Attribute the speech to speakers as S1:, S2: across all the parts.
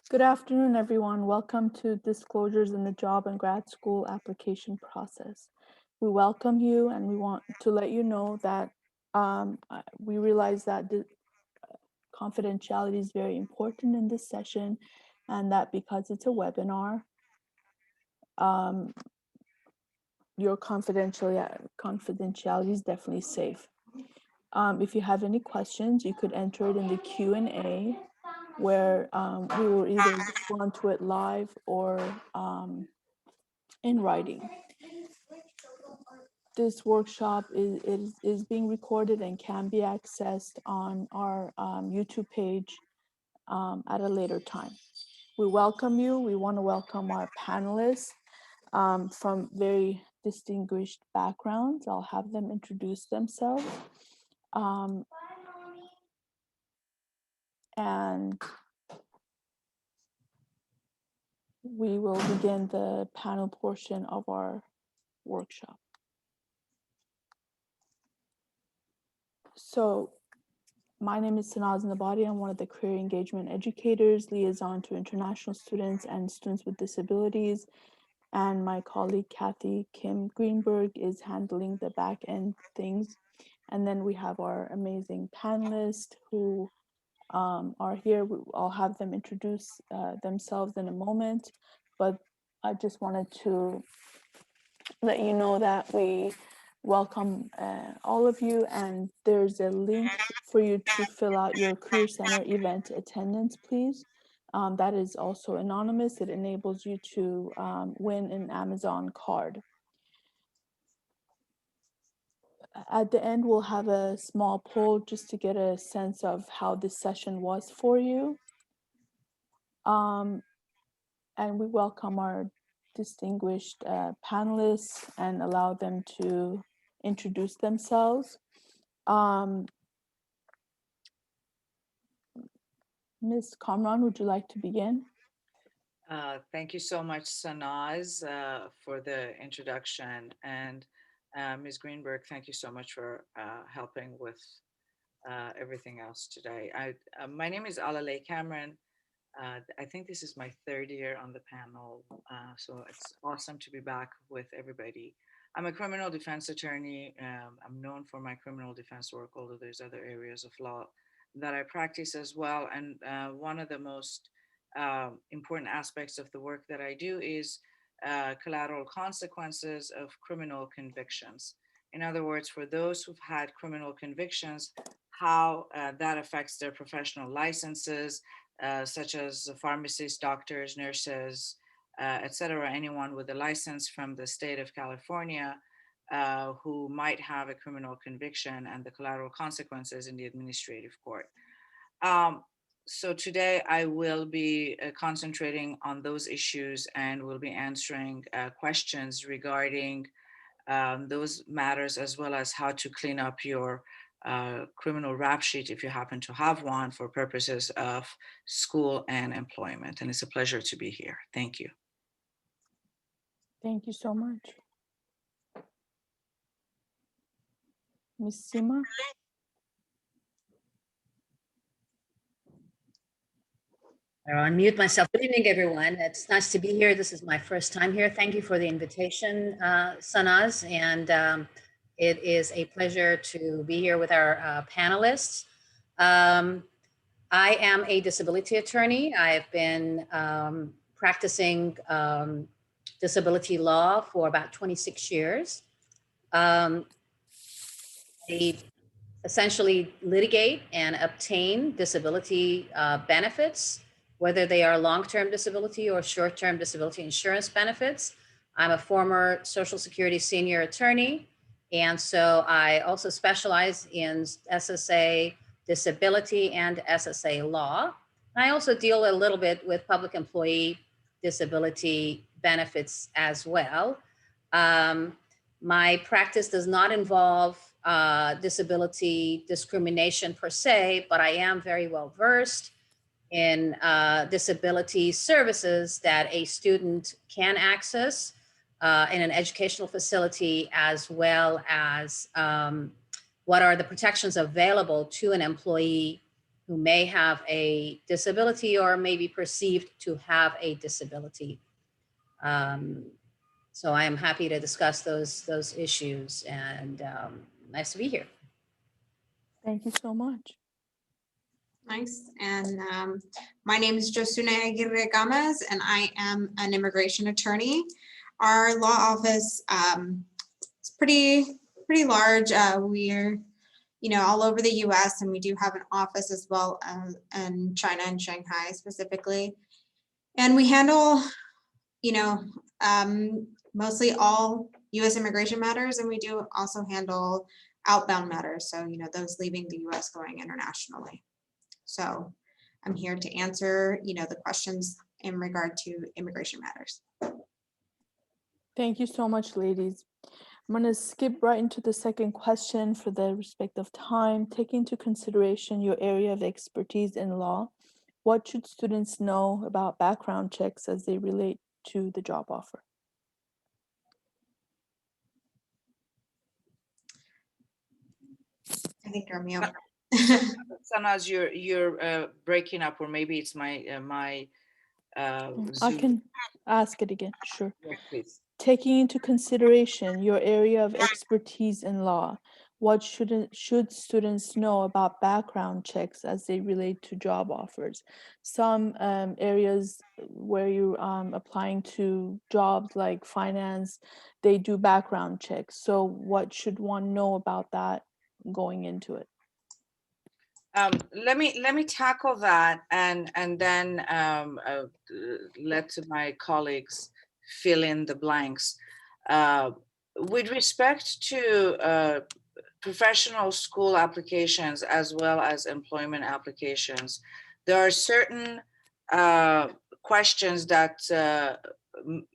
S1: Good afternoon, everyone. Welcome to Disclosures in the Job and Grad School Application Process. We welcome you and we want to let you know that we realize that the confidentiality is very important in this session, and that because it's a webinar, your confidentiality is definitely safe. If you have any questions, you could enter it in the Q&A, where we will either respond to it live or in writing. This workshop is being recorded and can be accessed on our YouTube page at a later time. We welcome you. We want to welcome our panelists from very distinguished backgrounds. I'll have them introduce themselves. And we will begin the panel portion of our workshop. So my name is Sanaz Nabadi. I'm one of the career engagement educators, liaison to international students and students with disabilities. And my colleague, Kathy Kim Greenberg, is handling the back end things. And then we have our amazing panelists who are here. I'll have them introduce themselves in a moment, but I just wanted to let you know that we welcome all of you, and there's a link for you to fill out your Career Center event attendance, please. That is also anonymous. It enables you to win an Amazon card. At the end, we'll have a small poll just to get a sense of how this session was for you. And we welcome our distinguished panelists and allow them to introduce themselves. Ms. Kamran, would you like to begin?
S2: Thank you so much, Sanaz, for the introduction. And Ms. Greenberg, thank you so much for helping with everything else today. My name is Alalay Cameron. I think this is my third year on the panel, so it's awesome to be back with everybody. I'm a criminal defense attorney. I'm known for my criminal defense work, although there's other areas of law that I practice as well. And one of the most important aspects of the work that I do is collateral consequences of criminal convictions. In other words, for those who've had criminal convictions, how that affects their professional licenses, such as pharmacists, doctors, nurses, etc. Anyone with a license from the state of California who might have a criminal conviction and the collateral consequences in the administrative court. So today I will be concentrating on those issues and will be answering questions regarding those matters, as well as how to clean up your criminal rap sheet if you happen to have one for purposes of school and employment. And it's a pleasure to be here. Thank you.
S1: Thank you so much. Ms. Sima?
S3: I'll unmute myself. Good evening, everyone. It's nice to be here. This is my first time here. Thank you for the invitation, Sanaz. And it is a pleasure to be here with our panelists. I am a disability attorney. I've been practicing disability law for about 26 years. I essentially litigate and obtain disability benefits, whether they are long-term disability or short-term disability insurance benefits. I'm a former Social Security senior attorney, and so I also specialize in SSA disability and SSA law. And I also deal a little bit with public employee disability benefits as well. My practice does not involve disability discrimination per se, but I am very well versed in disability services that a student can access in an educational facility, as well as what are the protections available to an employee who may have a disability or may be perceived to have a disability. So I am happy to discuss those issues, and nice to be here.
S1: Thank you so much.
S4: Nice. And my name is Josune Aguirre Gomez, and I am an immigration attorney. Our law office is pretty large. We're all over the U.S., and we do have an office as well in China and Shanghai specifically. And we handle, mostly all U.S. immigration matters, and we do also handle outbound matters. So, those leaving the U.S. going internationally. So I'm here to answer, the questions in regard to immigration matters.
S1: Thank you so much, ladies. I'm going to skip right into the second question for the respect of time. Take into consideration your area of expertise in law. What should students know about background checks as they relate to the job offer?
S4: I think you're mute.
S2: Sanaz, you're breaking up, or maybe it's my
S1: I
S2: Zoom.
S1: can ask it again, sure.
S2: Yes, please.
S1: Taking into consideration your area of expertise in law, what should students know about background checks as they relate to job offers? Some areas where you're applying to jobs like finance, they do background checks. So what should one know about that going into it?
S2: Let me tackle that, and then let my colleagues fill in the blanks. With respect to professional school applications as well as employment applications, there are certain questions that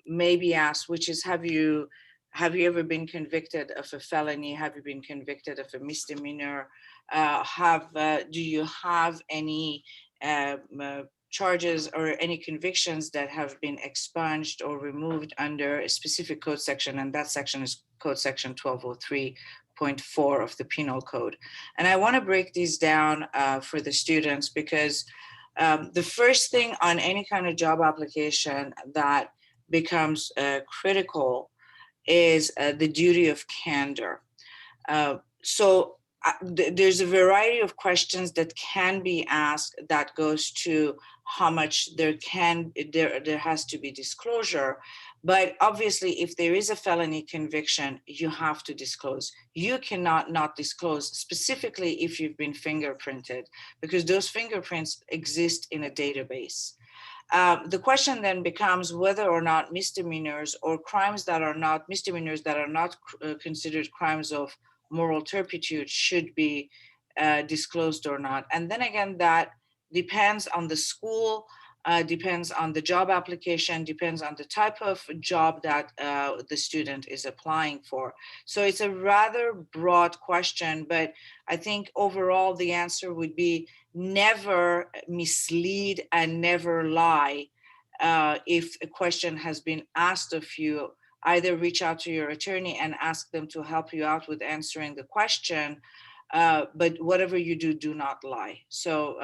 S2: may be asked, which is, have you ever been convicted of a felony? Have you been convicted of a misdemeanor? Do you have any charges or any convictions that have been expunged or removed under a specific code section? And that section is code section 1203.4 of the penal code. And I want to break these down for the students, because the first thing on any kind of job application that becomes critical is the duty of candor. There's a variety of questions that can be asked that goes to how much there has to be disclosure. But obviously, if there is a felony conviction, you have to disclose. You cannot not disclose, specifically if you've been fingerprinted, because those fingerprints exist in a database. The question then becomes whether or not misdemeanors or crimes that are not misdemeanors that are not considered crimes of moral turpitude should be disclosed or not. And then again, that depends on the school, depends on the job application, depends on the type of job that the student is applying for. So it's a rather broad question, but I think overall the answer would be never mislead and never lie. If a question has been asked of you, either reach out to your attorney and ask them to help you out with answering the question, but whatever you do, do not lie. So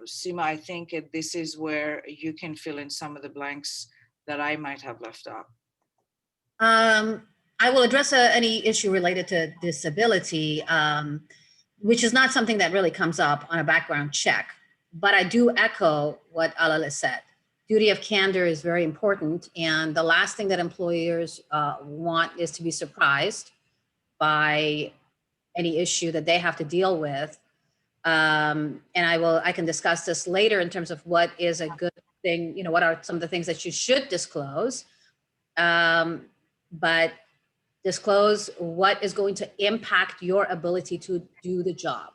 S2: Seema, I think this is where you can fill in some of the blanks that I might have left out.
S3: I will address any issue related to disability, which is not something that really comes up on a background check, but I do echo what Alala said. Duty of candor is very important, and the last thing that employers want is to be surprised by any issue that they have to deal with. And I can discuss this later in terms of what is a good thing, what are some of the things that you should disclose, but disclose what is going to impact your ability to do the job.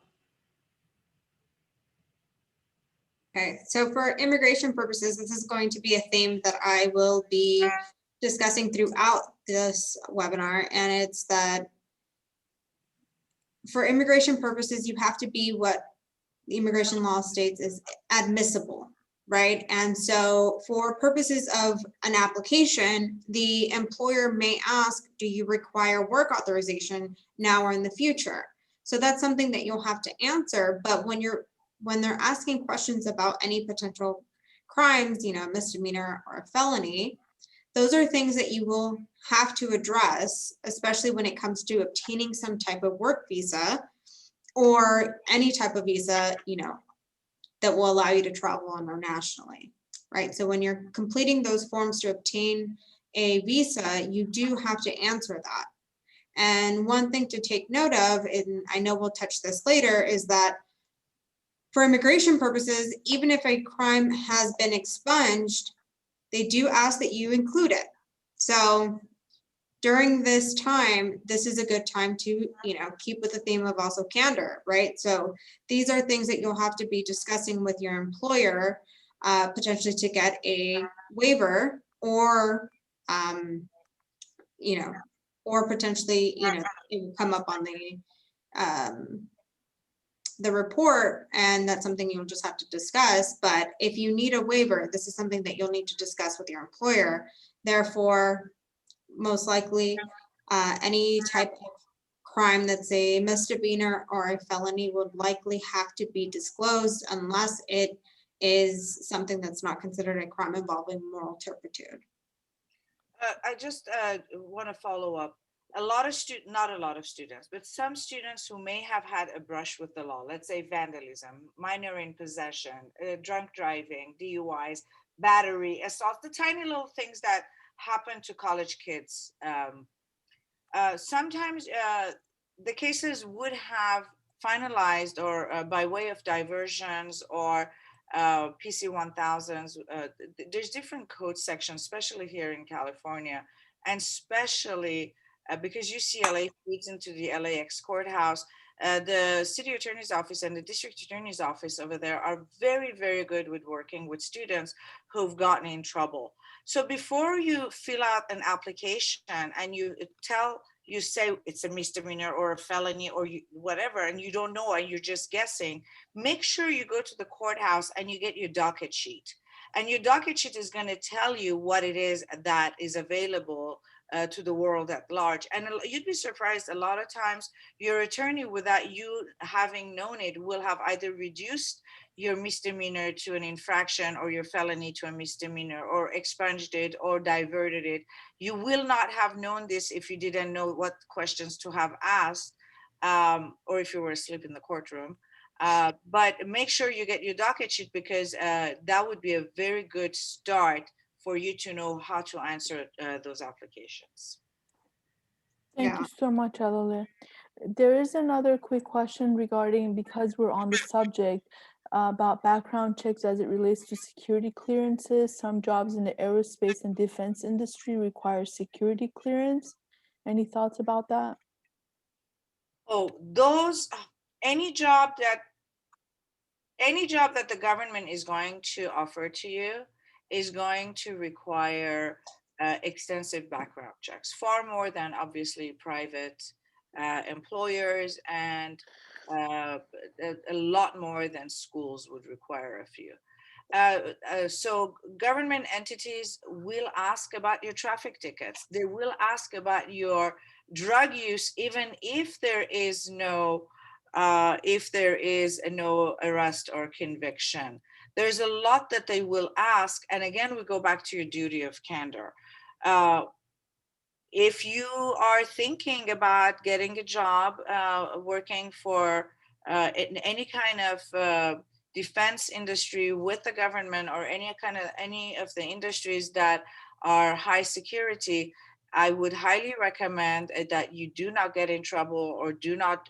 S4: Okay, so for immigration purposes, this is going to be a theme that I will be discussing throughout this webinar, and it's that for immigration purposes, you have to be what the immigration law states is admissible, right? And so for purposes of an application, the employer may ask, do you require work authorization now or in the future? So that's something that you'll have to answer. But when you're when they're asking questions about any potential crimes, misdemeanor or a felony, those are things that you will have to address, especially when it comes to obtaining some type of work visa or any type of visa, that will allow you to travel internationally, right? So when you're completing those forms to obtain a visa, you do have to answer that. And one thing to take note of, and I know we'll touch this later, is that for immigration purposes, even if a crime has been expunged, they do ask that you include it. So during this time, this is a good time to, keep with the theme of also candor, right? So these are things that you'll have to be discussing with your employer, potentially to get a waiver or, or potentially, it will come up on the report, and that's something you'll just have to discuss. But if you need a waiver, this is something that you'll need to discuss with your employer. Therefore, most likely, any type of crime that's a misdemeanor or a felony would likely have to be disclosed unless it is something that's not considered a crime involving moral turpitude.
S2: I just want to follow up. Not a lot of students, but some students who may have had a brush with the law, let's say vandalism, minor in possession, drunk driving, DUIs, battery, assault, the tiny little things that happen to college kids. Sometimes the cases would have finalized or by way of diversions or PC 1000s. There's different code sections, especially here in California, and especially because UCLA feeds into the LAX courthouse. The city attorney's office and the district attorney's office over there are very, very good with working with students who've gotten in trouble. So before you fill out an application and you say it's a misdemeanor or a felony or whatever, and you don't know and you're just guessing, make sure you go to the courthouse and you get your docket sheet. And your docket sheet is going to tell you what it is that is available to the world at large. And you'd be surprised, a lot of times your attorney, without you having known it, will have either reduced your misdemeanor to an infraction or your felony to a misdemeanor, or expunged it or diverted it. You will not have known this if you didn't know what questions to have asked, or if you were asleep in the courtroom. But make sure you get your docket sheet, because that would be a very good start for you to know how to answer those applications.
S1: Thank you so much, Alale. There is another quick question regarding, because we're on the subject, about background checks as it relates to security clearances. Some jobs in the aerospace and defense industry require security clearance. Any thoughts about that?
S2: Oh, any job that the government is going to offer to you is going to require extensive background checks, far more than obviously private employers, and a lot more than schools would require of you. So government entities will ask about your traffic tickets. They will ask about your drug use, even if there is no arrest or conviction. There's a lot that they will ask. And again, we go back to your duty of candor. If you are thinking about getting a job working for in any kind of defense industry with the government, or any of the industries that are high security, I would highly recommend that you do not get in trouble, or do not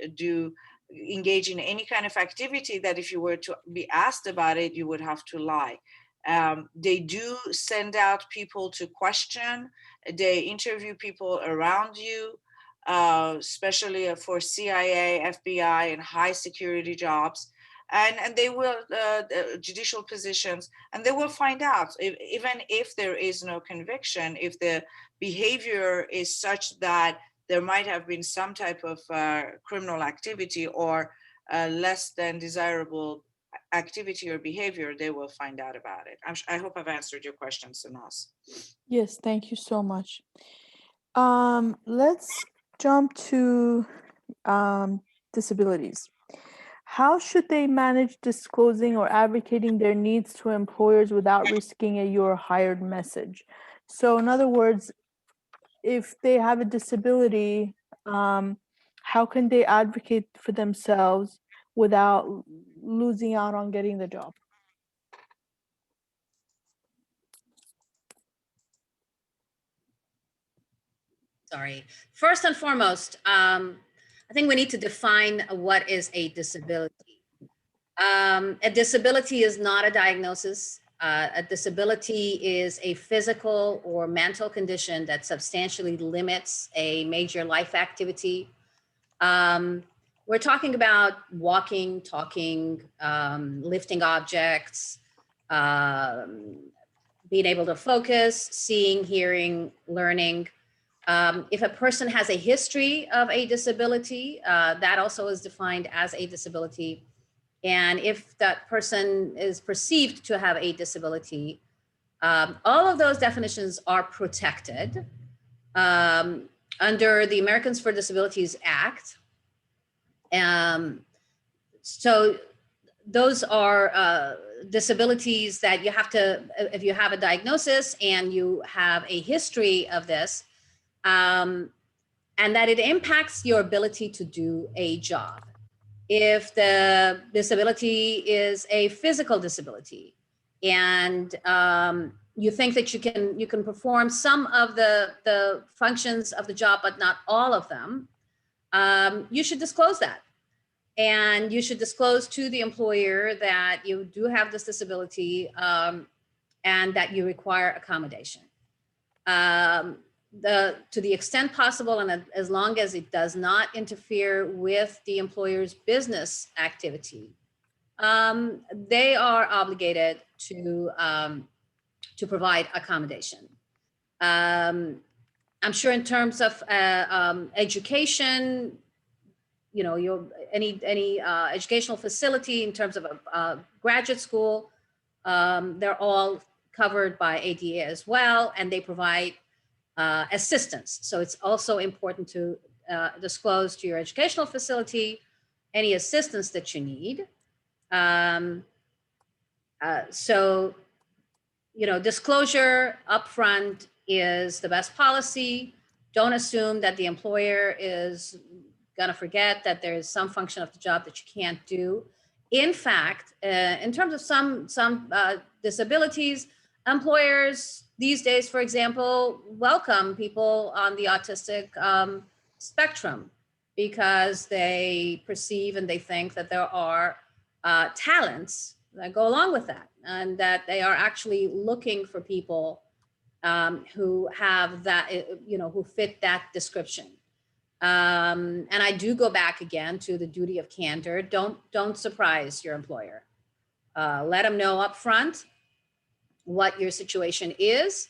S2: engage in any kind of activity that if you were to be asked about it, you would have to lie. They do send out people to question. They interview people around you, especially for CIA, FBI, and high security jobs. And they will, judicial positions, and they will find out, even if there is no conviction, if the behavior is such that there might have been some type of criminal activity or less than desirable activity or behavior, they will find out about it. I hope I've answered your question, Sanaz.
S1: Yes, thank you so much. Let's jump to disabilities. how should they manage disclosing or advocating their needs to employers without risking a "you're hired" message? So in other words, if they have a disability, how can they advocate for themselves without losing out on getting the job?
S3: Sorry. First and foremost, I think we need to define what is a disability. A disability is not a diagnosis. A disability is a physical or mental condition that substantially limits a major life activity. We're talking about walking, talking, lifting objects, being able to focus, seeing, hearing, learning. If a person has a history of a disability, that also is defined as a disability. And if that person is perceived to have a disability, all of those definitions are protected under the Americans for Disabilities Act. So those are disabilities that you have to, if you have a diagnosis and you have a history of this, and that it impacts your ability to do a job. If the disability is a physical disability and you think that you can perform some of the functions of the job, but not all of them, you should disclose that. And you should disclose to the employer that you do have this disability and that you require accommodation. To the extent possible, and as long as it does not interfere with the employer's business activity, they are obligated to provide accommodation. I'm sure in terms of education, you know, any educational facility in terms of a graduate school, they're all covered by ADA as well, and they provide assistance. So it's also important to disclose to your educational facility any assistance that you need. So, you know, disclosure upfront is the best policy. Don't assume that the employer is going to forget that there is some function of the job that you can't do. In fact, in terms of some disabilities, employers these days, for example, welcome people on the autistic spectrum because they perceive and they think that there are talents that go along with that, and that they are actually looking for people who have that, you know, who fit that description. And I do go back again to the duty of candor. Don't surprise your employer. Let them know up front what your situation is,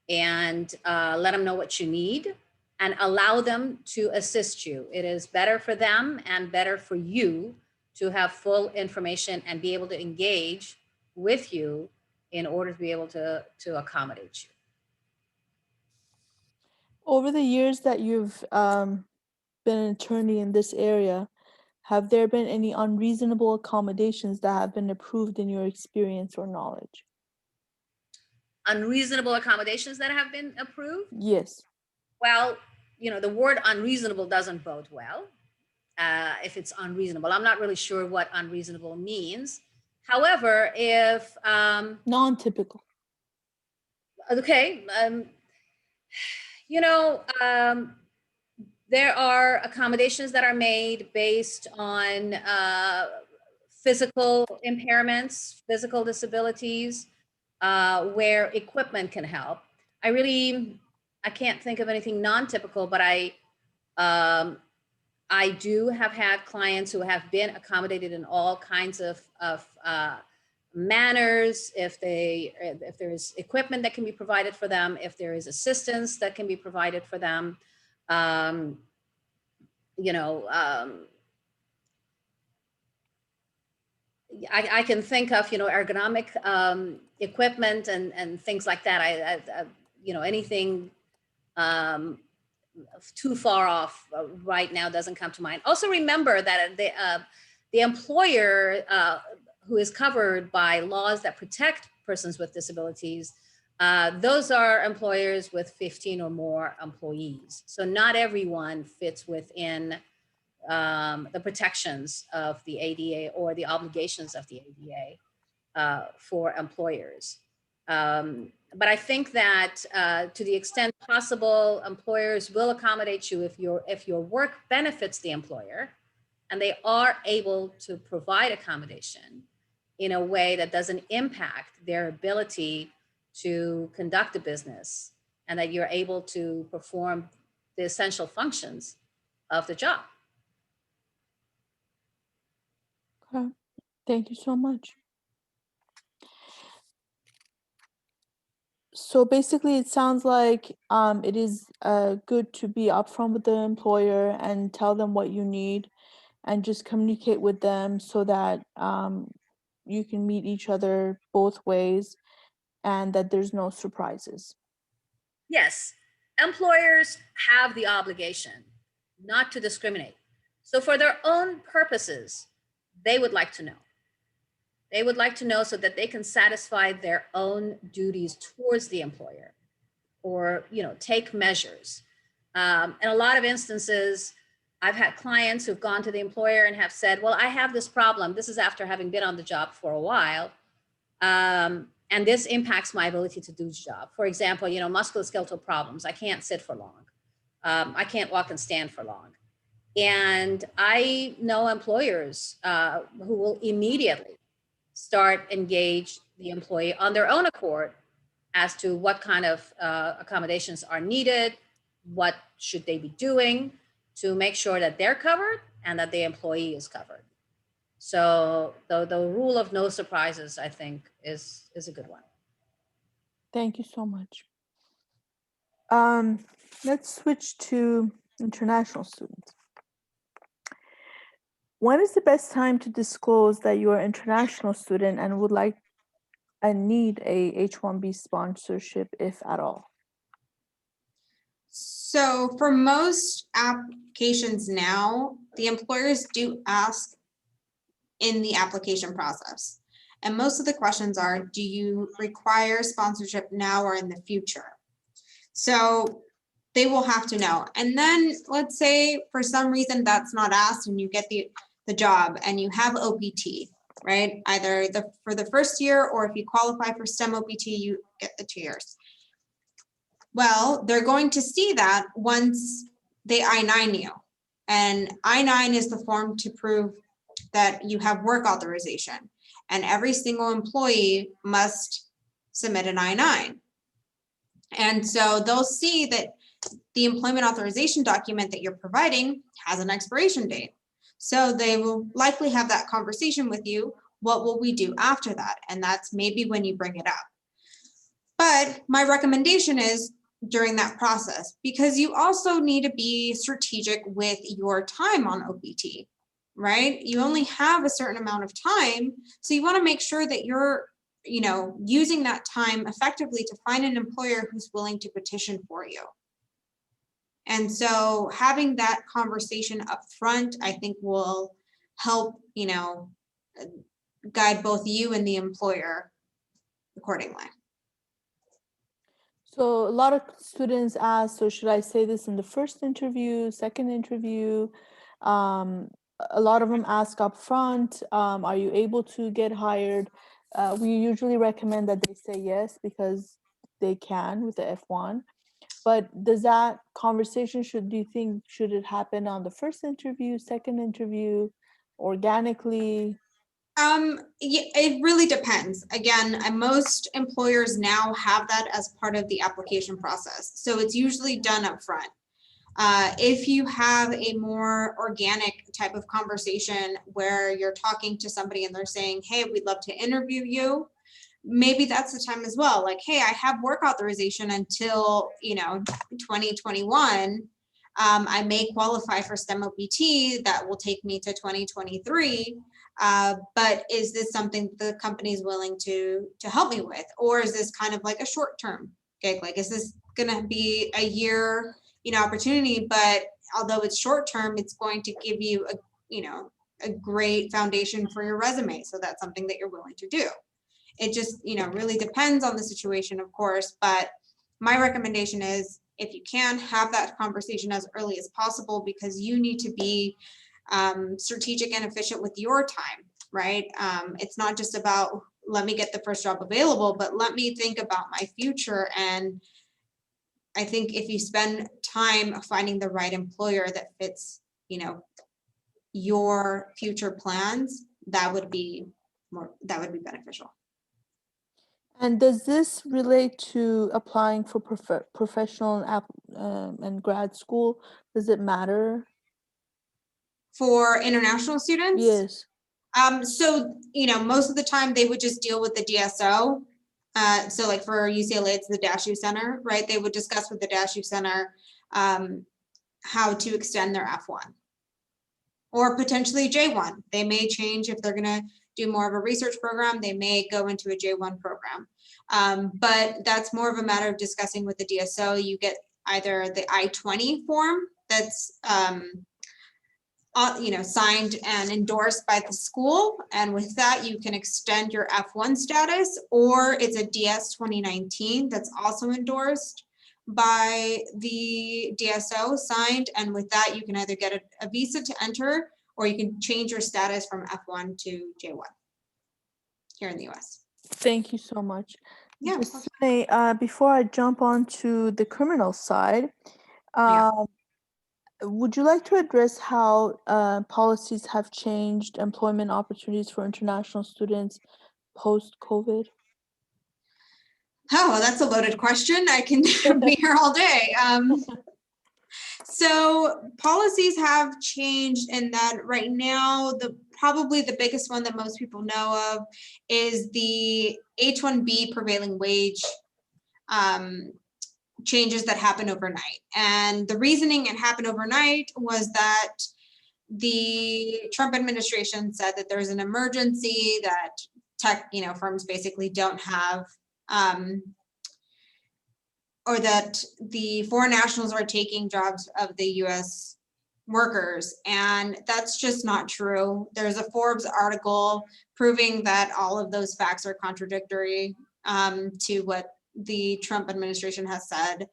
S3: and let them know what you need, and allow them to assist you. It is better for them and better for you to have full information and be able to engage with you in order to be able to accommodate you.
S1: Over the years that you've been an attorney in this area, have there been any unreasonable accommodations that have been approved in your experience or knowledge?
S3: Unreasonable accommodations that have been approved?
S1: Yes.
S3: Well, you know, the word unreasonable doesn't bode well if it's unreasonable. I'm not really sure what unreasonable means. However, if
S1: Non-typical.
S3: okay, you know, there are accommodations that are made based on physical impairments, physical disabilities, where equipment can help. I can't think of anything non-typical, but I do have had clients who have been accommodated in all kinds of manners. If there is equipment that can be provided for them, if there is assistance that can be provided for them, you know, I can think of, you know, ergonomic equipment and things like that. I you know, anything too far off right now doesn't come to mind. Also remember that The employer who is covered by laws that protect persons with disabilities, those are employers with 15 or more employees. So not everyone fits within the protections of the ADA or the obligations of the ADA for employers. But I think that to the extent possible, employers will accommodate you if your work benefits the employer and they are able to provide accommodation in a way that doesn't impact their ability to conduct a business, and that you're able to perform the essential functions of the job.
S1: Okay. Thank you so much. So basically, it sounds like it is good to be upfront with the employer and tell them what you need and just communicate with them so that you can meet each other both ways and that there's no surprises.
S3: Yes, employers have the obligation not to discriminate. So for their own purposes, they would like to know. They would like to know so that they can satisfy their own duties towards the employer, or take measures. In a lot of instances, I've had clients who've gone to the employer and have said, well, I have this problem. This is after having been on the job for a while. And this impacts my ability to do the job. For example, musculoskeletal problems. I can't sit for long. I can't walk and stand for long. And I know employers who will immediately start engage the employee on their own accord as to what kind of accommodations are needed, what should they be doing to make sure that they're covered and that the employee is covered. So the rule of no surprises, I think, is a good one.
S1: Thank you so much. Let's switch to international students. When is the best time to disclose that you are an international student and would like and need a H1b sponsorship, if at all?
S4: So for most applications now, the employers do ask in the application process. And most of the questions are, do you require sponsorship now or in the future? So they will have to know. And then let's say for some reason that's not asked and you get the job and you have OPT, right? Either for the first year, or if you qualify for STEM OPT, you get the 2 years. Well, they're going to see that once they I-9 you. And I-9 is the form to prove that you have work authorization. And every single employee must submit an I-9. And so they'll see that the employment authorization document that you're providing has an expiration date. So they will likely have that conversation with you. What will we do after that? And that's maybe when you bring it up. But my recommendation is during that process, because you also need to be strategic with your time on OPT, right? You only have a certain amount of time. So you want to make sure that you're, using that time effectively to find an employer who's willing to petition for you. And so having that conversation up front, I think will help, guide both you and the employer accordingly.
S1: So a lot of students ask, so should I say this in the first interview, second interview? A lot of them ask up front, are you able to get hired? We usually recommend that they say yes because they can with the F1. But does that conversation, do you think, should it happen on the first interview, second interview, organically?
S4: Yeah, it really depends. Again, most employers now have that as part of the application process. So it's usually done up front. If you have a more organic type of conversation where you're talking to somebody and they're saying, hey, we'd love to interview you, maybe that's the time as well. Like, hey, I have work authorization until, 2021. I may qualify for STEM OPT that will take me to 2023. But is this something the company is willing to help me with? Or is this kind of like a short-term gig? Like, is this gonna be a year, opportunity, but although it's short-term, it's going to give you a great foundation for your resume. So that's something that you're willing to do. It just, really depends on the situation, of course, but my recommendation is if you can have that conversation as early as possible, because you need to be strategic and efficient with your time, right? It's not just about let me get the first job available, but let me think about my future. And I think if you spend time finding the right employer that fits, your future plans, that would be beneficial.
S1: And does this relate to applying for professional and grad school? Does it matter?
S4: For international students?
S1: Yes.
S4: So, most of the time they would just deal with the DSO. So like for UCLA, it's the DashU Center, right? They would discuss with the DashU Center how to extend their F1 or potentially J1. They may change if they're going to do more of a research program, they may go into a J1 program. But that's more of a matter of discussing with the DSO. You get either the I-20 form that's signed and endorsed by the school, and with that you can extend your F1 status, or it's a DS 2019 that's also endorsed by the DSO, signed, and with that you can either get a visa to enter, or you can change your status from F1 to J1 here in the US.
S1: Thank you so much.
S4: Yeah.
S1: Before I jump on to the criminal side, would you like to address how policies have changed employment opportunities for international students post-COVID?
S4: Oh, that's a loaded question. I can be here all day. So policies have changed in that right now, probably the biggest one that most people know of is the H1b Prevailing Wage changes that happened overnight. And the reasoning it happened overnight was that the Trump administration said that there's an emergency, that tech, firms basically don't have, or that the foreign nationals are taking jobs of the US workers. And that's just not true. There's a Forbes article proving that all of those facts are contradictory to what the Trump administration has said.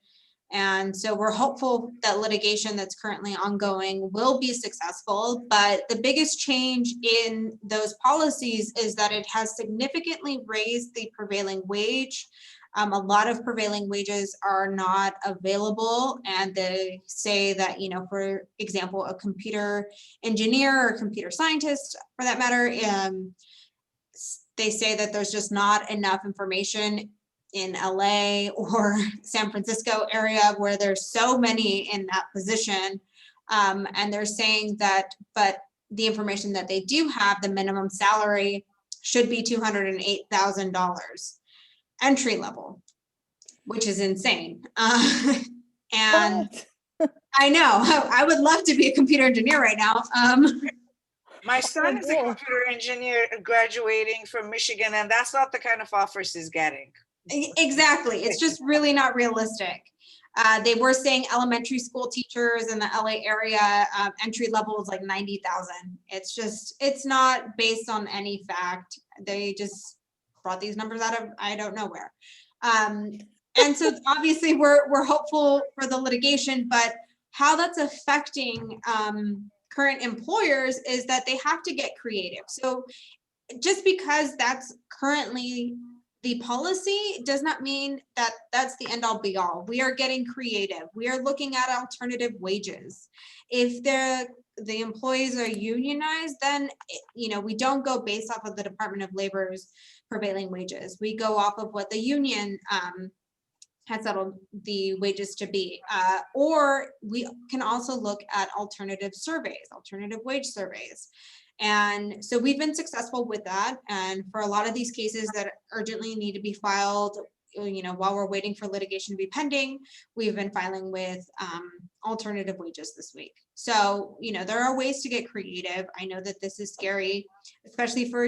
S4: And so we're hopeful that litigation that's currently ongoing will be successful. But the biggest change in those policies is that it has significantly raised the prevailing wage. A lot of prevailing wages are not available, and they say that, for example, a computer engineer or computer scientist, for that matter, they say that there's just not enough information in LA or San Francisco area where there's so many in that position. And they're saying that, but the information that they do have, the minimum salary should be $208,000 entry level, which is insane. And I know, I would love to be a computer engineer right now.
S2: My son is a computer engineer graduating from Michigan, and that's not the kind of offers he's getting.
S4: Exactly. It's just really not realistic. They were saying elementary school teachers in the LA area, entry level is like 90,000. It's not based on any fact. They just brought these numbers out of, I don't know where. And so obviously we're hopeful for the litigation, but how that's affecting current employers is that they have to get creative. So just because that's currently the policy does not mean that that's the end all be all. We are getting creative. We are looking at alternative wages. If the employees are unionized, then we don't go based off of the Department of Labor's prevailing wages. We go off of what the union has settled the wages to be. Or we can also look at alternative surveys, alternative wage surveys. And so we've been successful with that. And for a lot of these cases that urgently need to be filed, while we're waiting for litigation to be pending, we've been filing with alternative wages this week. So, there are ways to get creative. I know that this is scary, especially for,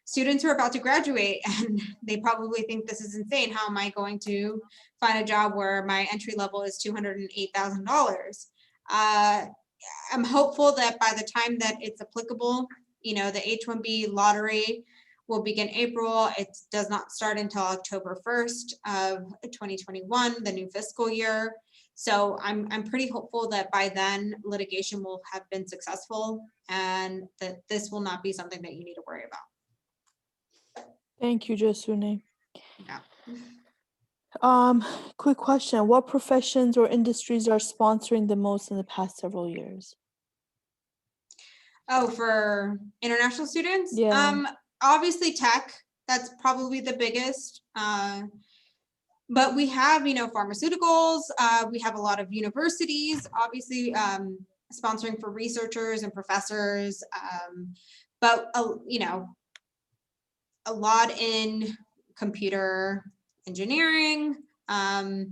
S4: students who are about to graduate, and they probably think this is insane. How am I going to find a job where my entry level is $208,000? I'm hopeful that by the time that it's applicable, you know, the H1b lottery will begin April. It does not start until October 1st of 2021, the new fiscal year. So I'm pretty hopeful that by then litigation will have been successful and that this will not be something that you need to worry about.
S1: Thank you, Jasune.
S4: Yeah.
S1: Quick question. What professions or industries are sponsoring the most in the past several years?
S4: Oh, for international students?
S1: Yeah.
S4: Obviously tech, that's probably the biggest. But we have, you know, pharmaceuticals, we have a lot of universities, obviously sponsoring for researchers and professors, but, you know, a lot in computer engineering. So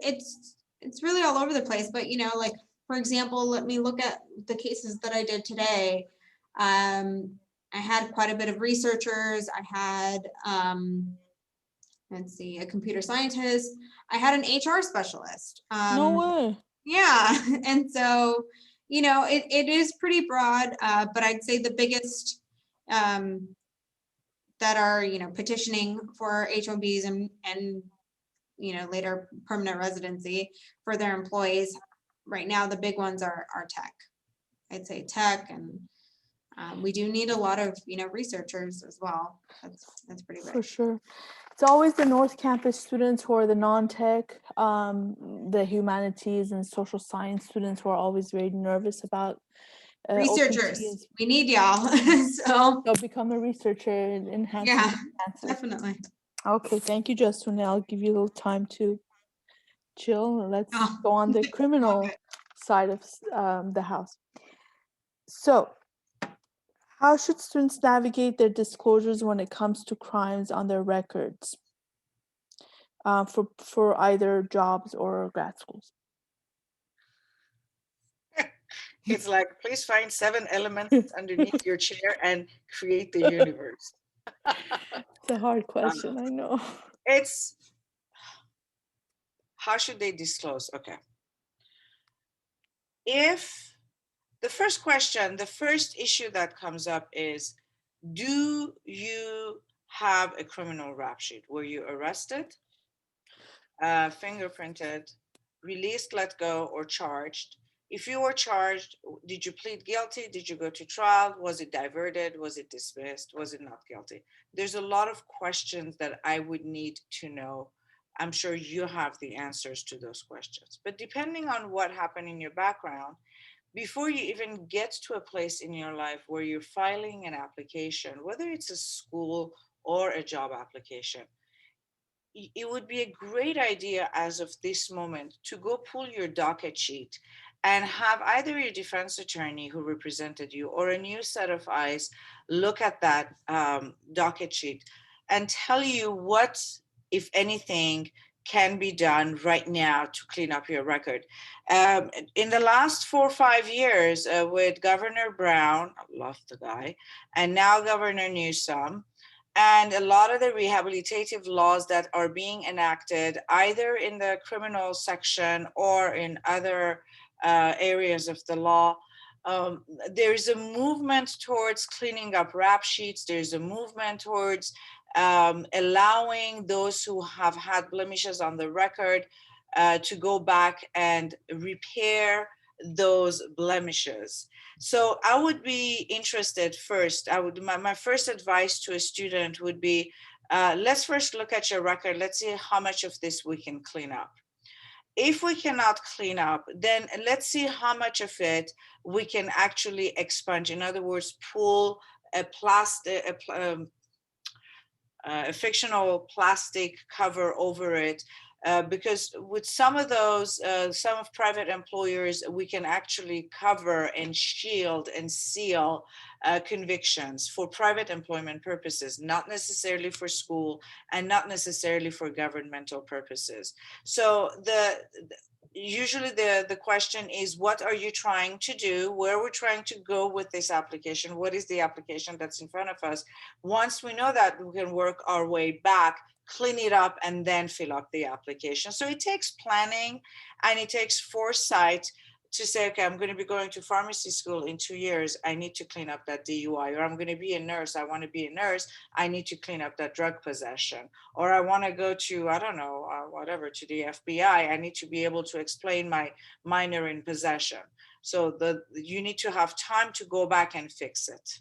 S4: it's really all over the place, but, you know, like, for example, let me look at the cases that I did today. I had quite a bit of researchers. I had, let's see, a computer scientist. I had an HR specialist.
S1: No way.
S4: Yeah, and so, you know, it is pretty broad, but I'd say the biggest that are, you know, petitioning for H1Bs and, you know, later permanent residency for their employees. Right now, the big ones are tech. I'd say tech, and we do need a lot of, you know, researchers as well. That's pretty
S1: For
S4: big.
S1: sure. It's always the North Campus students who are the non-tech, the humanities and social science students who are always very nervous about
S4: Researchers,
S1: OPTs.
S4: we need y'all. So
S1: They'll become a researcher and enhance
S4: yeah,
S1: answers.
S4: definitely.
S1: Okay, thank you, Justine. I'll give you a little time to chill. Let's
S4: Oh.
S1: go on the criminal side of the house. So, how should students navigate their disclosures when it comes to crimes on their records for either jobs or grad schools?
S2: It's like, please find 7 elements underneath your chair and create the universe.
S1: It's a hard question, I know.
S2: It's, how should they disclose? Okay. If the first question, the first issue that comes up is, do you have a criminal rap sheet? Were you arrested, fingerprinted, released, let go, or charged? If you were charged, did you plead guilty? Did you go to trial? Was it diverted? Was it dismissed? Was it not guilty? There's a lot of questions that I would need to know. I'm sure you have the answers to those questions. But depending on what happened in your background, before you even get to a place in your life where you're filing an application, whether it's a school or a job application, it would be a great idea as of this moment to go pull your docket sheet and have either your defense attorney who represented you or a new set of eyes look at that docket sheet and tell you what, if anything, can be done right now to clean up your record. In the last 4 or 5 years with Governor Brown, I love the guy, and now Governor Newsom, and a lot of the rehabilitative laws that are being enacted either in the criminal section or in other areas of the law, there's a movement towards cleaning up rap sheets. There's a movement towards allowing those who have had blemishes on the record to go back and repair those blemishes. So I would be interested first. My first advice to a student would be, let's first look at your record. Let's see how much of this we can clean up. If we cannot clean up, then let's see how much of it we can actually expunge. In other words, pull a fictional plastic cover over it, because with some of those, some of private employers, we can actually cover and shield and seal convictions for private employment purposes, not necessarily for school and not necessarily for governmental purposes. So usually the question is, what are you trying to do? Where we're trying to go with this application? What is the application that's in front of us? Once we know that, we can work our way back, clean it up, and then fill up the application. So it takes planning and it takes foresight to say, okay, I'm going to be going to pharmacy school in 2 years. I need to clean up that DUI, or I'm going to be a nurse. I want to be a nurse. I need to clean up that drug possession, or I want to go to, I don't know, whatever, to the FBI. I need to be able to explain my minor in possession. So you need to have time to go back and fix it.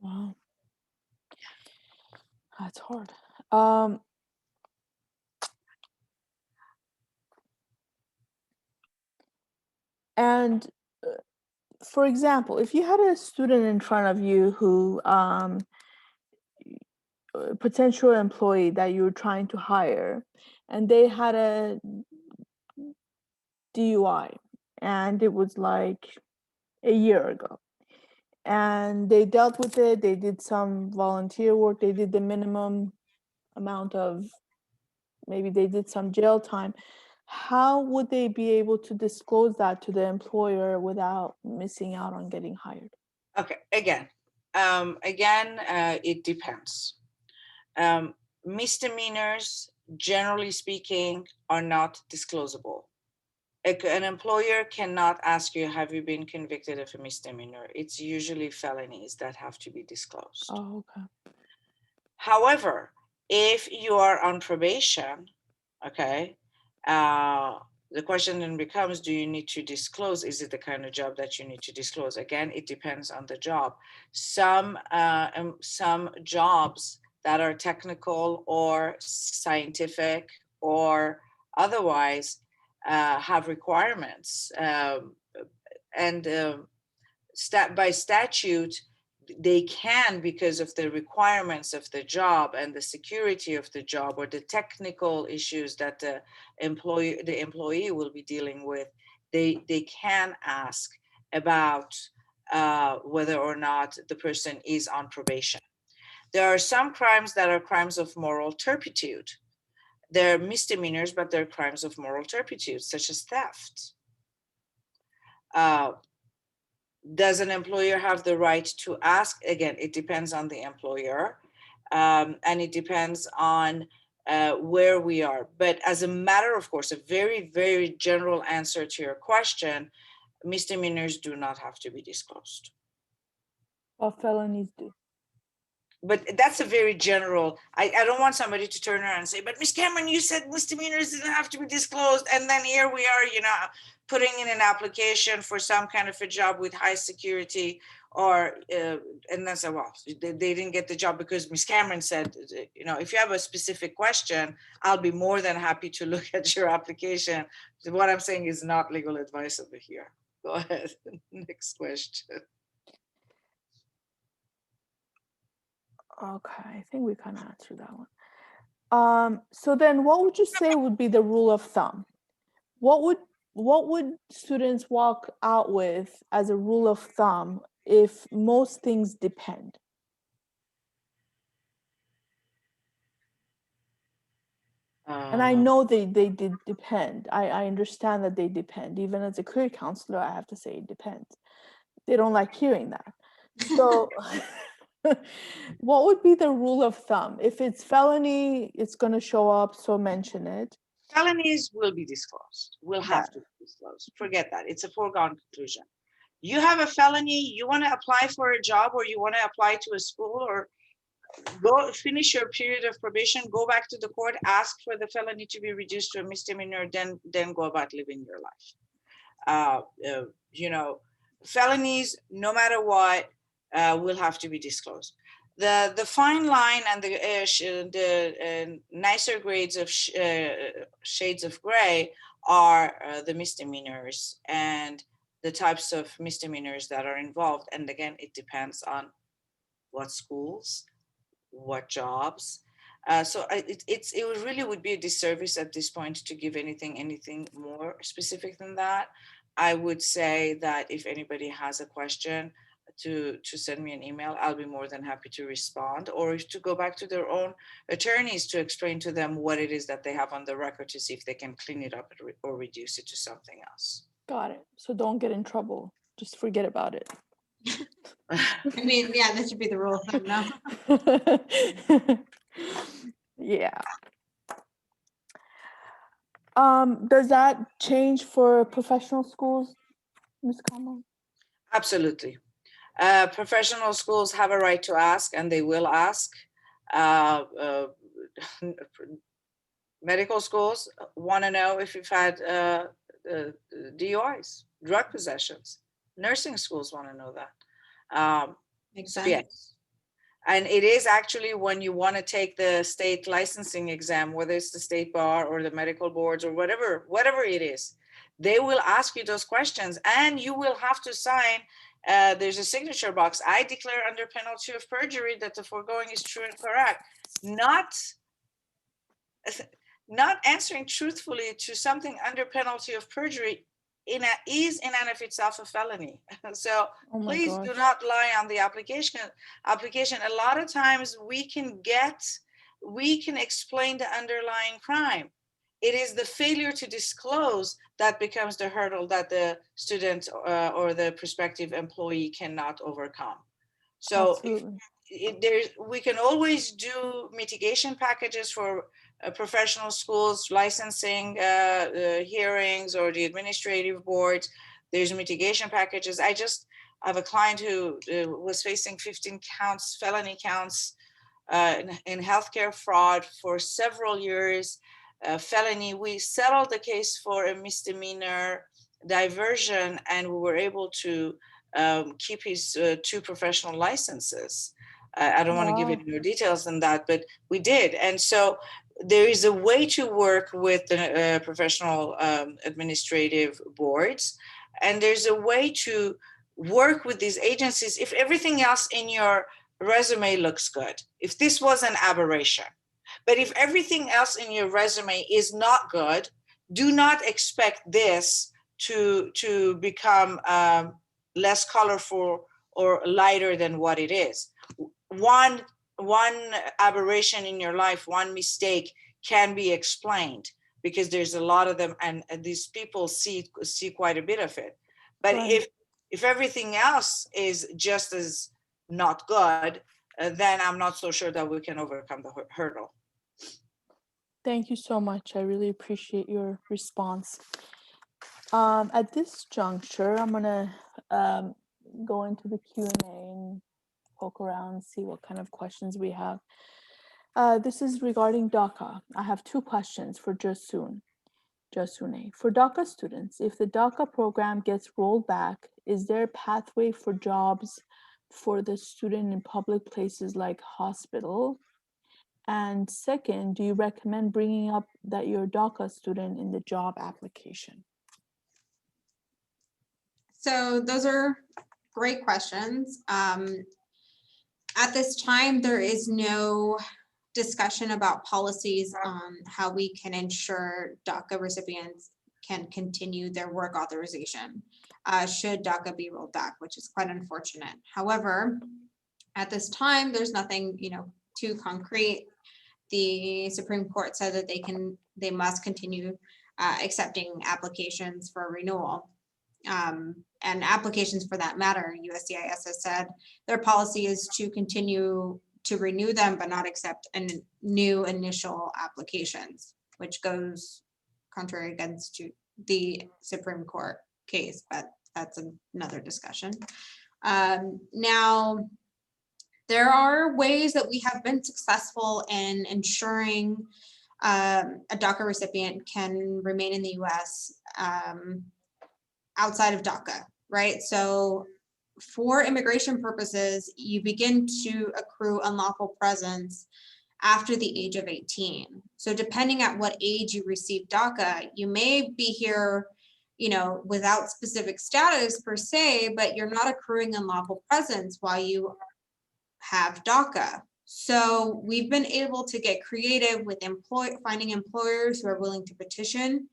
S1: Wow. That's hard. And for example, if you had a student in front of you who a potential employee that you were trying to hire, and they had a DUI, and it was like a year ago, and they dealt with it, they did some volunteer work, they did the minimum amount of, maybe they did some jail time, how would they be able to disclose that to the employer without missing out on getting hired?
S2: Okay, again, it depends. Misdemeanors, generally speaking, are not disclosable. An employer cannot ask you, have you been convicted of a misdemeanor? It's usually felonies that have to be disclosed.
S1: Oh, okay.
S2: However, if you are on probation, okay, the question then becomes, do you need to disclose? Is it the kind of job that you need to disclose? Again, it depends on the job. Some jobs that are technical or scientific or otherwise have requirements, by statute, they can, because of the requirements of the job and the security of the job or the technical issues that the employee will be dealing with, they can ask about whether or not the person is on probation. There are some crimes that are crimes of moral turpitude. They're misdemeanors, but they're crimes of moral turpitude, such as theft. Does an employer have the right to ask? Again, it depends on the employer, and it depends on where we are. But as a matter of course, a very, very general answer to your question, misdemeanors do not have to be disclosed.
S1: Well, felonies do.
S2: But that's a very general, I don't want somebody to turn around and say, but Ms. Cameron, you said misdemeanors didn't have to be disclosed. And then here we are, putting in an application for some kind of a job with high security, or, and then say, well, they didn't get the job because Ms. Cameron said, if you have a specific question, I'll be more than happy to look at your application. What I'm saying is not legal advice over here. Go ahead. Next question.
S1: Okay, I think we kind of answered that one. So then what would you say would be the rule of thumb? What would students walk out with as a rule of thumb if most things depend? And I know they did depend. I understand that they depend. Even as a career counselor, I have to say it depends. They don't like hearing that. So what would be the rule of thumb? If it's felony, it's going to show up, so mention it.
S2: Felonies will be disclosed, will have to be disclosed. Forget that. It's a foregone conclusion. You have a felony, you want to apply for a job, or you want to apply to a school, or go finish your period of probation, go back to the court, ask for the felony to be reduced to a misdemeanor, then go about living your life. Felonies, no matter what, will have to be disclosed. The fine line and the nicer grades of shades of gray are the misdemeanors and the types of misdemeanors that are involved. And again, it depends on what schools, what jobs. So it really would be a disservice at this point to give anything more specific than that. I would say that if anybody has a question, to send me an email, I'll be more than happy to respond, or to go back to their own attorneys to explain to them what it is that they have on the record, to see if they can clean it up or reduce it to something else.
S1: Got it. So don't get in trouble. Just forget about it.
S4: I mean, yeah, that should be the rule of thumb, no?
S1: Yeah. Does that change for professional schools, Ms. Kama?
S2: Absolutely. Professional schools have a right to ask, and they will ask. Medical schools want to know if you've had DUIs, drug possessions. Nursing schools want to know that.
S4: Makes
S2: So
S4: sense.
S2: yes. And it is actually when you want to take the state licensing exam, whether it's the state bar or the medical boards or whatever it is, they will ask you those questions, and you will have to sign. There's a signature box. I declare under penalty of perjury that the foregoing is true and correct. Not answering truthfully to something under penalty of perjury is in and of itself a felony. So
S1: Oh my
S2: please do
S1: gosh.
S2: not lie on the application. A lot of times we can explain the underlying crime. It is the failure to disclose that becomes the hurdle that the student or the prospective employee cannot overcome. So
S1: Absolutely.
S2: we can always do mitigation packages for professional schools, licensing hearings, or the administrative boards. There's mitigation packages. I have a client who was facing 15 counts, felony counts in healthcare fraud for several years. Felony, we settled the case for a misdemeanor diversion, and we were able to keep his 2 professional licenses. I don't want to give
S1: Wow.
S2: any more details than that, but we did. And so there is a way to work with the professional administrative boards, and there's a way to work with these agencies if everything else in your resume looks good, if this was an aberration. But if everything else in your resume is not good, do not expect this to become less colorful or lighter than what it is. One aberration in your life, one mistake can be explained because there's a lot of them, and these people see quite a bit of it. But
S1: Right.
S2: if everything else is just as not good, then I'm not so sure that we can overcome the hurdle.
S1: Thank you so much. I really appreciate your response. At this juncture, I'm gonna go into the Q&A and poke around, see what kind of questions we have. This is regarding DACA. I have 2 questions for Jasune. For DACA students, if the DACA program gets rolled back, is there a pathway for jobs for the student in public places like hospital? And second, do you recommend bringing up that you're a DACA student in the job application?
S4: So those are great questions. At this time, there is no discussion about policies on how we can ensure DACA recipients can continue their work authorization should DACA be rolled back, which is quite unfortunate. However, at this time, there's nothing, too concrete. The Supreme Court said that they must continue accepting applications for renewal. And applications for that matter, USCIS has said their policy is to continue to renew them, but not accept new initial applications, which goes contrary against the Supreme Court case, but that's another discussion. Now, there are ways that we have been successful in ensuring a DACA recipient can remain in the US outside of DACA, right? So for immigration purposes, you begin to accrue unlawful presence after the age of 18. So depending at what age you receive DACA, you may be here, without specific status per se, but you're not accruing unlawful presence while you have DACA. So we've been able to get creative with finding employers who are willing to petition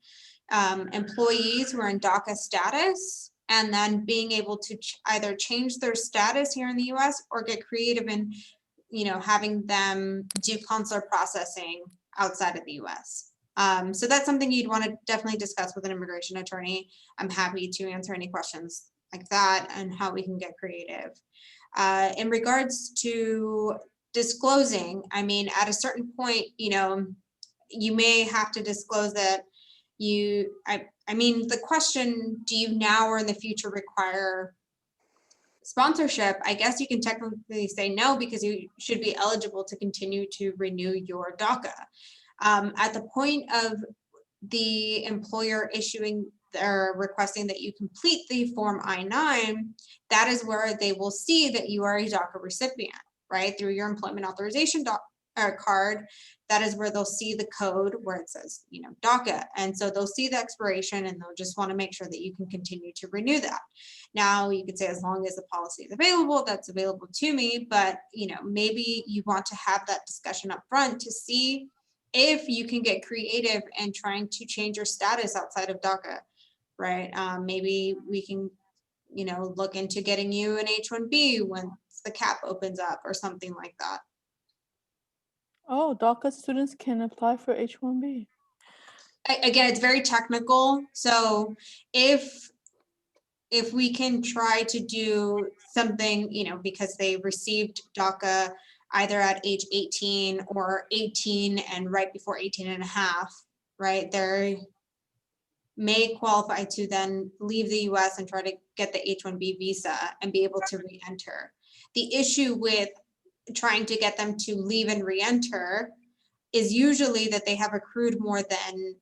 S4: employees who are in DACA status, and then being able to either change their status here in the US or get creative in, having them do consular processing outside of the US. So that's something you'd want to definitely discuss with an immigration attorney. I'm happy to answer any questions like that and how we can get creative. In regards to disclosing, at a certain point, you may have to disclose that I mean, the question, do you now or in the future require sponsorship? I guess you can technically say no, because you should be eligible to continue to renew your DACA. At the point of the employer issuing or requesting that you complete the Form I-9, that is where they will see that you are a DACA recipient, right? Through your employment authorization card. That is where they'll see the code where it says, you know, DACA. And so they'll see the expiration and they'll just want to make sure that you can continue to renew that. Now you could say, as long as the policy is available, that's available to me, but you know, maybe you want to have that discussion up front to see if you can get creative and trying to change your status outside of DACA, right? Maybe we can, you know, look into getting you an H1b once the cap opens up or something like that.
S1: Oh, DACA students can apply for H1b.
S4: Again, it's very technical. So if we can try to do something, you know, because they received DACA either at age 18 or 18 and right before 18 and a half, right? They may qualify to then leave the US and try to get the H1B visa and be able to re-enter. The issue with trying to get them to leave and re-enter is usually that they have accrued more than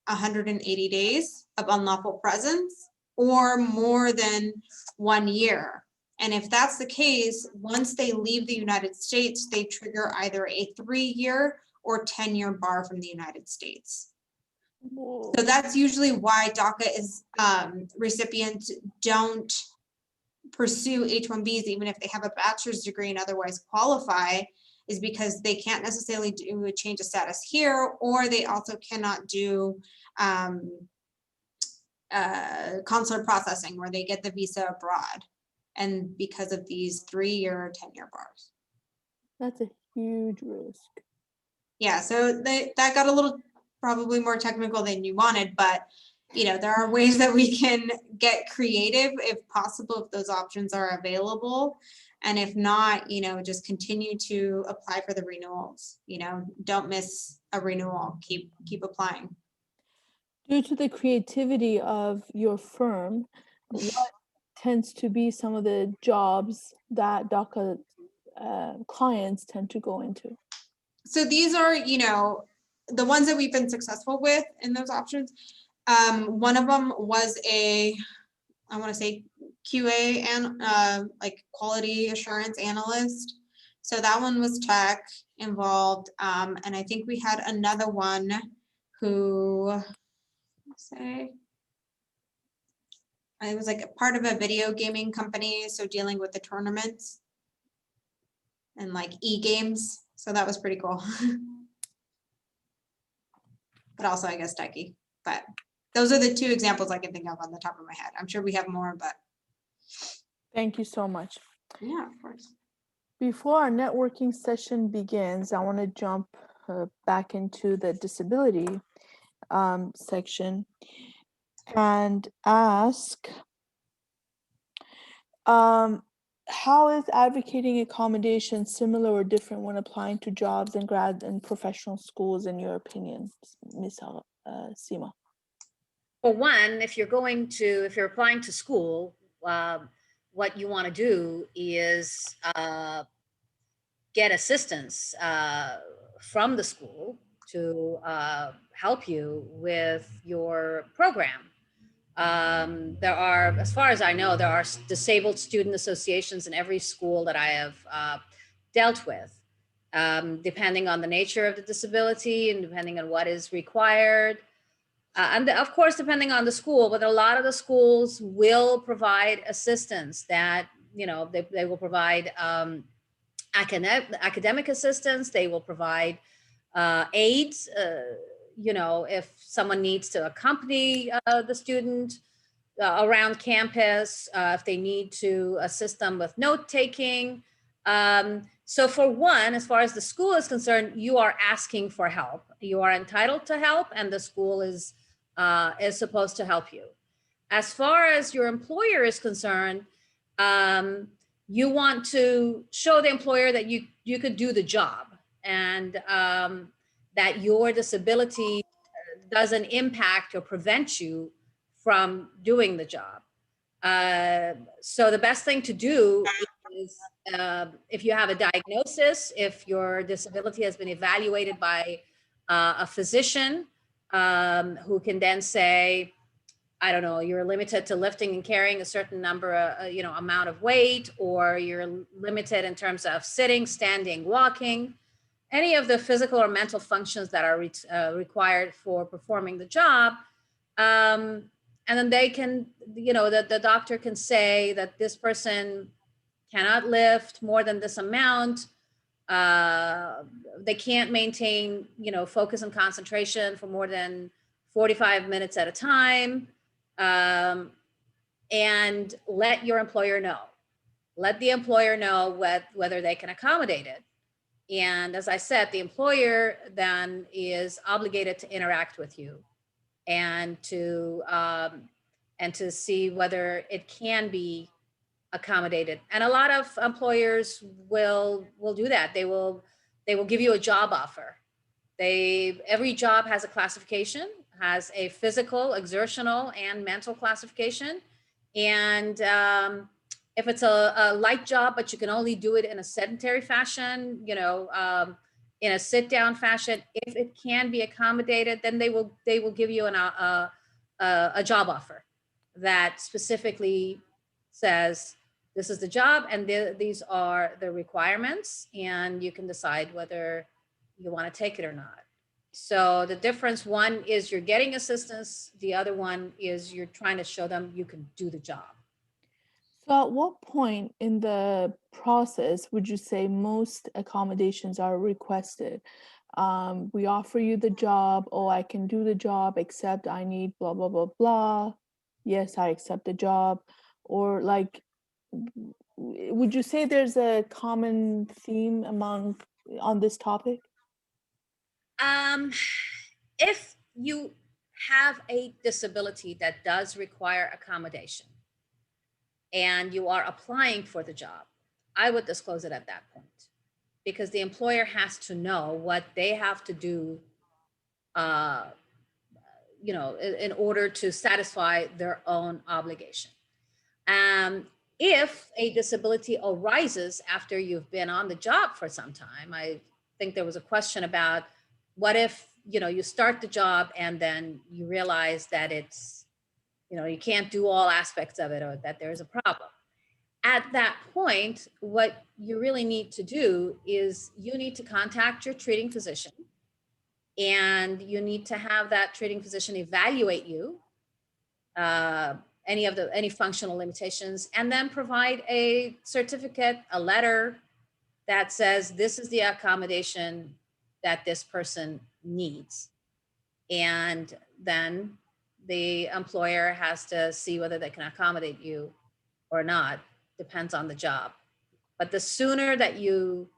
S4: 180 days of unlawful presence or more than 1 year. And if that's the case, once they leave the United States, they trigger either a 3-year or 10-year bar from the United States.
S1: Whoa.
S4: So that's usually why DACA is recipients don't pursue H1Bs, even if they have a bachelor's degree and otherwise qualify, is because they can't necessarily do a change of status here, or they also cannot do consular processing where they get the visa abroad. And because of these 3-year or 10-year bars.
S1: That's a huge risk.
S4: Yeah, so that got a little probably more technical than you wanted, but you know, there are ways that we can get creative if possible, if those options are available. And if not, you know, just continue to apply for the renewals. You know, don't miss a renewal, keep applying.
S1: Due to the creativity of your firm, what tends to be some of the jobs that DACA clients tend to go into?
S4: So these are, you know, the ones that we've been successful with in those options. One of them was I want to say QA and like quality assurance analyst. So that one was tech involved. And I think we had another one who, say, it was like a part of a video gaming company. So dealing with the tournaments and like e-games. So that was pretty cool. But also I guess techie, but those are the 2 examples I can think of on the top of my head. I'm sure we have more, but.
S1: Thank you so much.
S4: Yeah, of course.
S1: Before our networking session begins, I want to jump back into the disability section and ask, how is advocating accommodation similar or different when applying to jobs in grad and professional schools, in your opinion, Ms. Seema?
S3: For one, if you're applying to school, what you want to do is get assistance from the school to help you with your program. There are, as far as I know, there are disabled student associations in every school that I have dealt with, depending on the nature of the disability and depending on what is required. And of course, depending on the school, but a lot of the schools will provide assistance that, you know, they will provide academic assistance. They will provide aids, you know, if someone needs to accompany the student around campus, if they need to assist them with note taking. So for one, as far as the school is concerned, you are asking for help. You are entitled to help, and the school is supposed to help you. As far as your employer is concerned, you want to show the employer that you could do the job, and that your disability doesn't impact or prevent you from doing the job. So the best thing to do is, if you have a diagnosis, if your disability has been evaluated by a physician, who can then say, I don't know, you're limited to lifting and carrying a certain number of, amount of weight, or you're limited in terms of sitting, standing, walking, any of the physical or mental functions that are required for performing the job. And then they can, the doctor can say that this person cannot lift more than this amount. They can't maintain, focus and concentration for more than 45 minutes at a time. And let your employer know. Let the employer know whether they can accommodate it. And as I said, the employer then is obligated to interact with you and to see whether it can be accommodated. And a lot of employers will do that. They will give you a job offer. Every job has a classification, has a physical, exertional, and mental classification. And if it's a light job, but you can only do it in a sedentary fashion, in a sit down fashion, if it can be accommodated, then they will give you a job offer that specifically says, this is the job and these are the requirements, and you can decide whether you want to take it or not. So the difference, one is you're getting assistance, the other one is you're trying to show them you can do the job.
S1: So at what point in the process would you say most accommodations are requested? We offer you the job, oh, I can do the job, except I need blah, blah, blah, blah. Yes, I accept the job. Or like, would you say there's a common theme on this topic?
S3: If you have a disability that does require accommodation and you are applying for the job, I would disclose it at that point, because the employer has to know what they have to do, in order to satisfy their own obligation. If a disability arises after you've been on the job for some time, I think there was a question about what if, you start the job and then you realize that it's, you can't do all aspects of it, or that there's a problem. At that point, what you really need to do is you need to contact your treating physician, and you need to have that treating physician evaluate you, any functional limitations, and then provide a certificate, a letter that says this is the accommodation that this person needs. And then the employer has to see whether they can accommodate you or not, depends on the job. But the sooner that you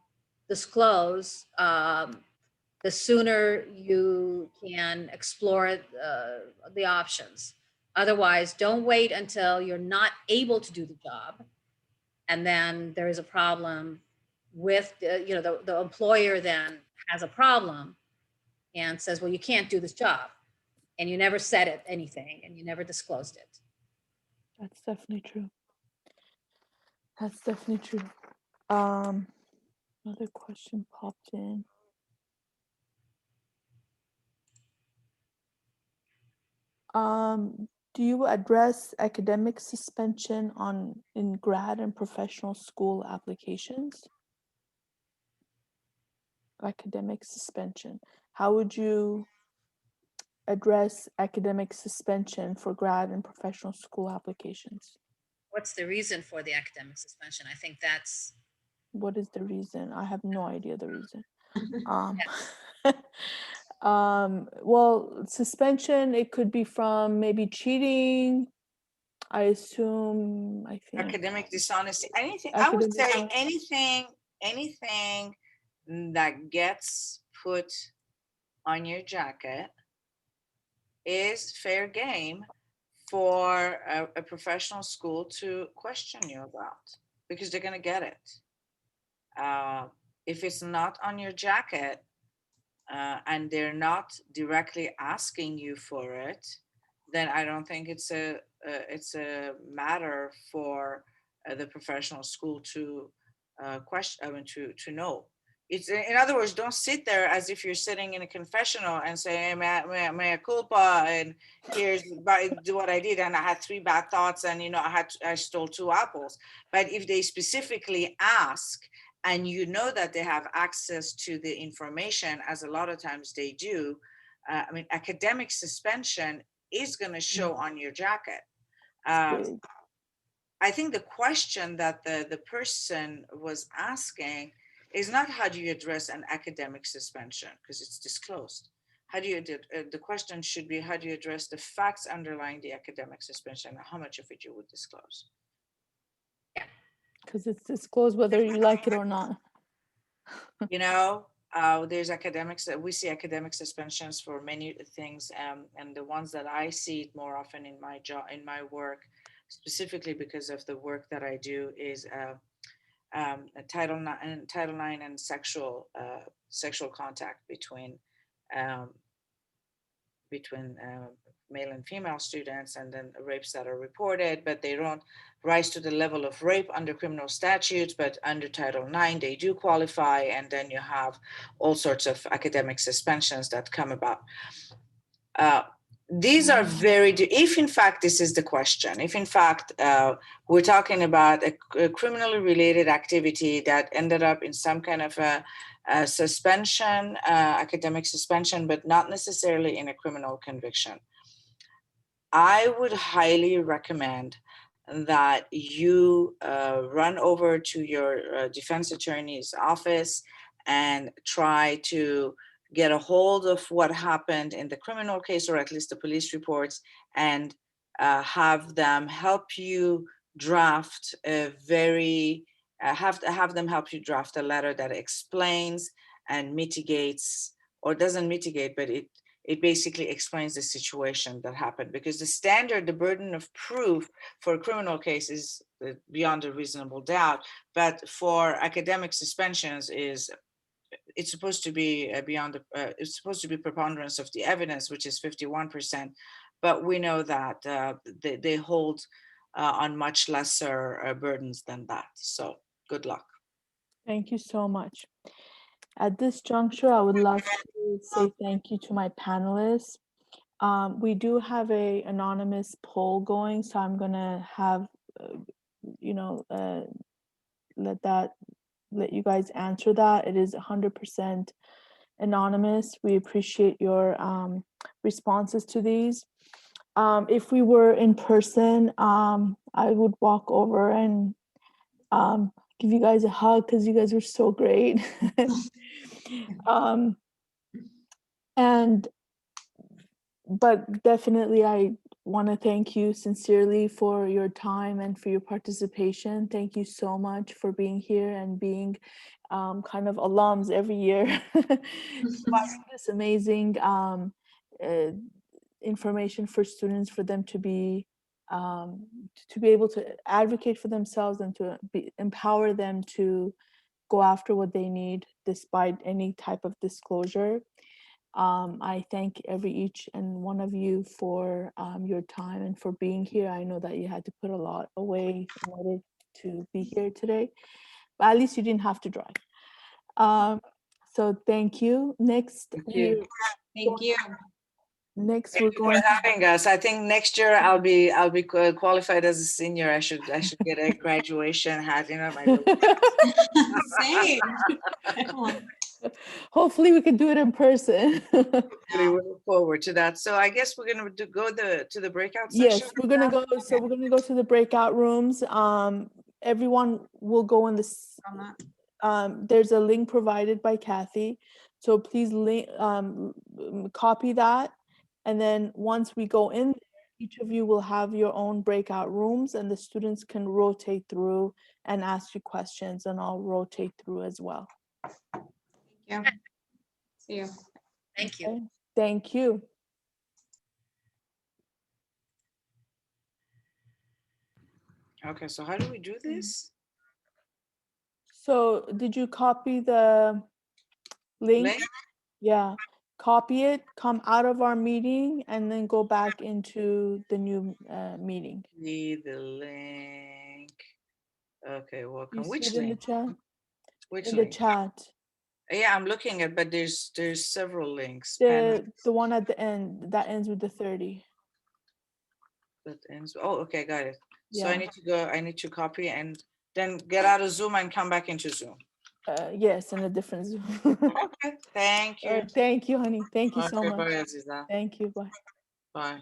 S3: disclose, the sooner you can explore the options. Otherwise, don't wait until you're not able to do the job, and then there is a problem with the employer then has a problem and says, well, you can't do this job, and you never said anything, and you never disclosed it.
S1: That's definitely true. That's definitely true. Another question popped in. Do you address academic suspension in grad and professional school applications? Academic suspension. How would you address academic suspension for grad and professional school applications?
S3: What's the reason for the academic suspension? I think that's...
S1: What is the reason? I have no idea the reason. Well, suspension, it could be from maybe cheating, I think.
S2: Academic dishonesty, anything. I would say anything that gets put on your jacket is fair game for a professional school to question you about, because they're going to get it. If it's not on your jacket, and they're not directly asking you for it, then I don't think it's a matter for the professional school to question. I mean, to know. It's, in other words, don't sit there as if you're sitting in a confessional and say, hey, mea culpa, and here's what I did, and I had 3 bad thoughts, and I stole 2 apples. But if they specifically ask, and you know that they have access to the information, as a lot of times they do, I mean, academic suspension is going to show on your jacket.
S1: Big.
S2: I think the question that the person was asking is not how do you address an academic suspension, because it's disclosed. How do you the question should be, how do you address the facts underlying the academic suspension, and how much of it you would disclose?
S1: Because it's disclosed whether you like it or not.
S2: There's academics that we see academic suspensions for many things, and the ones that I see more often in my job, in my work, specifically because of the work that I do, is a Title IX and sexual contact between male and female students, and then rapes that are reported, but they don't rise to the level of rape under criminal statutes, but under Title IX, they do qualify. And then you have all sorts of academic suspensions that come about. These are if in fact this is the question, if in fact we're talking about a criminally related activity that ended up in some kind of a suspension, academic suspension, but not necessarily in a criminal conviction, I would highly recommend that you run over to your defense attorney's office and try to get a hold of what happened in the criminal case, or at least the police reports, and have them help you draft a have them help you draft a letter that explains and mitigates, or doesn't mitigate, but it basically explains the situation that happened. Because the burden of proof for a criminal case is beyond a reasonable doubt, but for academic suspensions it's supposed to be it's supposed to be preponderance of the evidence, which is 51%, but we know that they hold on much lesser burdens than that. So good luck.
S1: Thank you so much. At this juncture, I would love to say thank you to my panelists. We do have an anonymous poll going, so I'm gonna have, let you guys answer that. It is 100% anonymous. We appreciate your responses to these. If we were in person, I would walk over and give you guys a hug, because you guys were so great. But definitely I want to thank you sincerely for your time and for your participation. Thank you so much for being here and being kind of alums every year, providing this amazing information for students, for them to be able to advocate for themselves and to empower them to go after what they need despite any type of disclosure. I thank each and one of you for your time and for being here. I know that you had to put a lot away in order to be here today, but at least you didn't have to drive. So thank you. Next,
S2: Thank you.
S4: Thank you.
S1: Next,
S2: Thank you for having us. I think next year I'll be qualified as a senior. I should get a graduation hat. My
S4: Same.
S1: Hopefully we can do it in person.
S2: we look forward to that. So I guess we're going to go to the breakout session.
S1: Yes, we're gonna go. So we're gonna go to the breakout rooms. Everyone will go in this. There's a link provided by Kathy, so please copy that, and then once we go in, each of you will have your own breakout rooms, and the students can rotate through and ask you questions, and I'll rotate through as well.
S4: Yeah. See you.
S3: Thank you.
S1: Okay. Thank you.
S2: Okay, so how do we do this?
S1: So did you copy the link? Yeah, copy it, come out of our meeting, and then go back into the new meeting.
S2: See the link. Okay,
S1: You
S2: welcome.
S1: see
S2: Which
S1: it in the
S2: link?
S1: chat?
S2: Which
S1: In the
S2: link?
S1: chat.
S2: Yeah, I'm looking at, but there's several links.
S1: The one at the end that ends with the 30.
S2: That ends. Oh, okay, got it. So I
S1: Yeah.
S2: need to go. I need to copy and then get out of Zoom and come back into Zoom.
S1: Yes, in a different Zoom.
S2: Okay. Thank
S1: All
S2: you.
S1: right, thank you, honey. Thank you so
S2: Okay,
S1: much.
S2: bye, Aziza.
S1: Thank you. Bye.
S2: Bye.